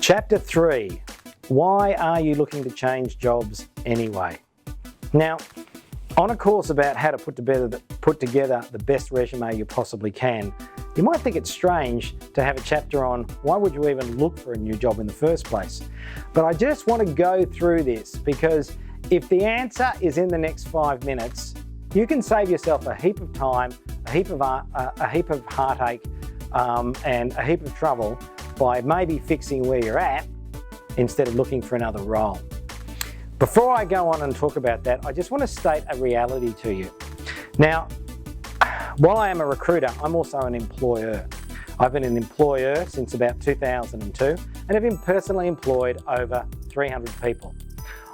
Chapter 3, why are you looking to change jobs anyway? Now, on a course about how to put together the best resume you possibly can, you might think it's strange to have a chapter on why would you even look for a new job in the first place. But I just want to go through this because if the answer is in the next 5 minutes, you can save yourself a heap of time, a heap of heartache, and a heap of trouble by maybe fixing where you're at instead of looking for another role. Before I go on and talk about that, I just want to state a reality to you. Now, while I am a recruiter, I'm also an employer. I've been an employer since about 2002 and have been personally employed over 300 people.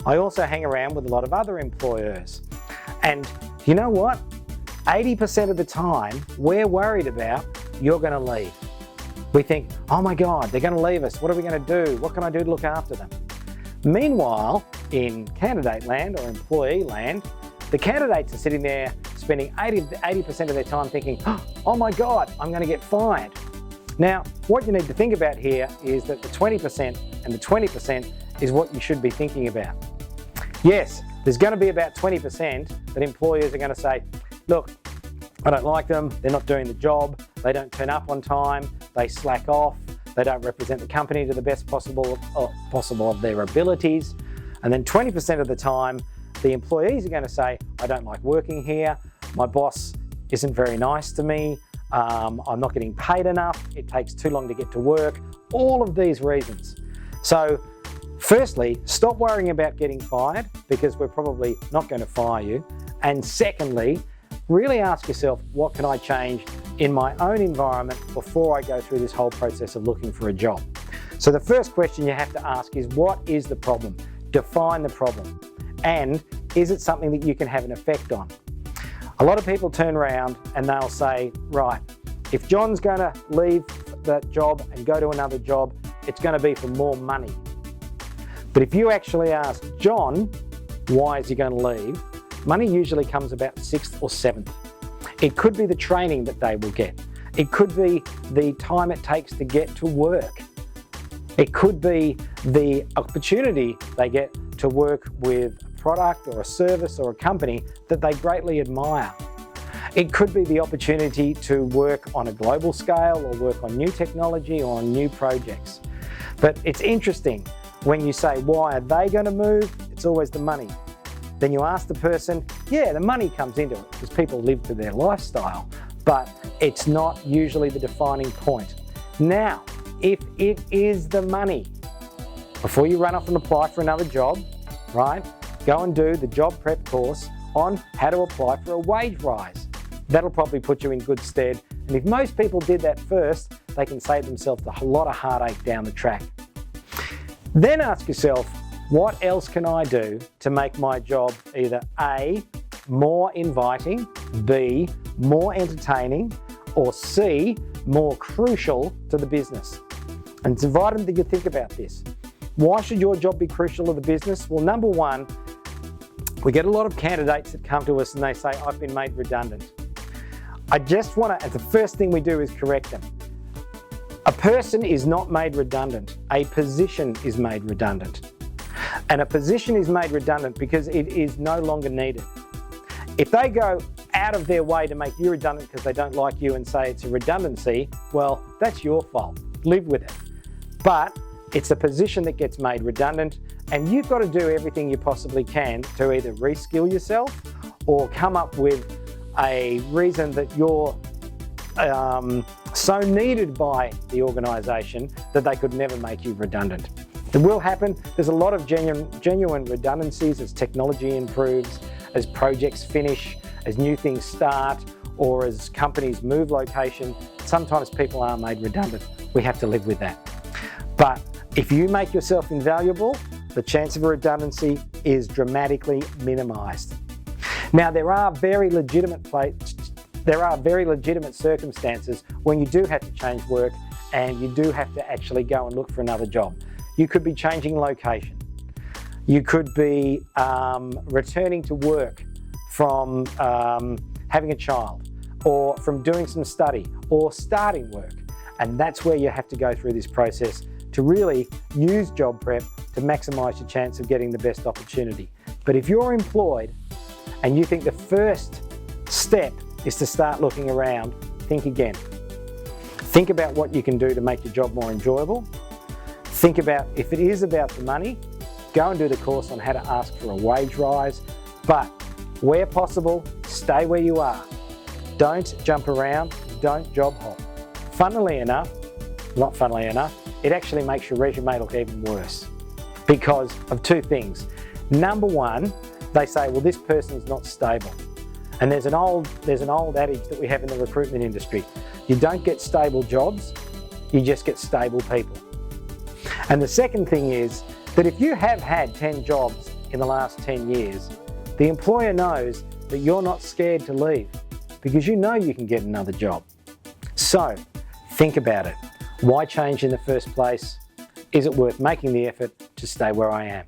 I also hang around with a lot of other employers. And you know what? 80% of the time, we're worried about you're going to leave. We think, oh my God, they're going to leave us. What are we going to do? What can I do to look after them? Meanwhile, in candidate land or employee land, the candidates are sitting there spending 80% of their time thinking, oh my God, I'm going to get fired. Now, what you need to think about here is that the 20% and the 20% is what you should be thinking about. Yes, there's going to be about 20% that employers are going to say, look, I don't like them, they're not doing the job, they don't turn up on time, they slack off, they don't represent the company to the best possible of their abilities. And then 20% of the time, the employees are going to say, I don't like working here, my boss isn't very nice to me, I'm not getting paid enough, it takes too long to get to work, all of these reasons. So firstly, stop worrying about getting fired because we're probably not going to fire you. And secondly, really ask yourself, what can I change in my own environment before I go through this whole process of looking for a job? So the first question you have to ask is, what is the problem? Define the problem. And is it something that you can have an effect on? A lot of people turn around and they'll say, right, if John's going to leave that job and go to another job, it's going to be for more money. But if you actually ask John, why is he going to leave? Money usually comes about 6th or 7th. It could be the training that they will get. It could be the time it takes to get to work. It could be the opportunity they get to work with a product or a service or a company that they greatly admire. It could be the opportunity to work on a global scale or work on new technology or on new projects. But it's interesting, when you say, why are they going to move? It's always the money. Then you ask the person, yeah, the money comes into it because people live for their lifestyle, but it's not usually the defining point. Now, if it is the money, before you run off and apply for another job, right, go and do the job prep course on how to apply for a wage rise. That'll probably put you in good stead. And if most people did that first, they can save themselves a lot of heartache down the track. Then ask yourself, what else can I do to make my job either A, more inviting, B, more entertaining, or C, more crucial to the business? And it's vital that you think about this. Why should your job be crucial to the business? Well, number one, we get a lot of candidates that come to us and they say, I've been made redundant. I just want to, and the first thing we do is correct them. A person is not made redundant. A position is made redundant. And a position is made redundant because it is no longer needed. If they go out of their way to make you redundant because they don't like you and say it's a redundancy, well, that's your fault. Live with it. But it's a position that gets made redundant, and you've got to do everything you possibly can to either reskill yourself or come up with a reason that you're so needed by the organisation that they could never make you redundant. It will happen. There's a lot of genuine redundancies as technology improves, as projects finish, as new things start, or as companies move location. Sometimes people are made redundant. We have to live with that. But if you make yourself invaluable, the chance of a redundancy is dramatically minimised. Now, there are very legitimate circumstances when you do have to change work and you do have to actually go and look for another job. You could be changing location. You could be returning to work from having a child, or from doing some study, or starting work. And that's where you have to go through this process to really use job prep to maximise your chance of getting the best opportunity. But if you're employed and you think the first step is to start looking around, think again. Think about what you can do to make your job more enjoyable. Think about, if it is about the money, go and do the course on how to ask for a wage rise. But where possible, stay where you are. Don't jump around, don't job hop. Funnily enough, it actually makes your resume look even worse because of two things. Number one, they say, well, this person's not stable. And there's an old adage that we have in the recruitment industry. You don't get stable jobs, you just get stable people. And the second thing is that if you have had 10 jobs in the last 10 years, the employer knows that you're not scared to leave because you know you can get another job. So think about it. Why change in the first place? Is it worth making the effort to stay where I am?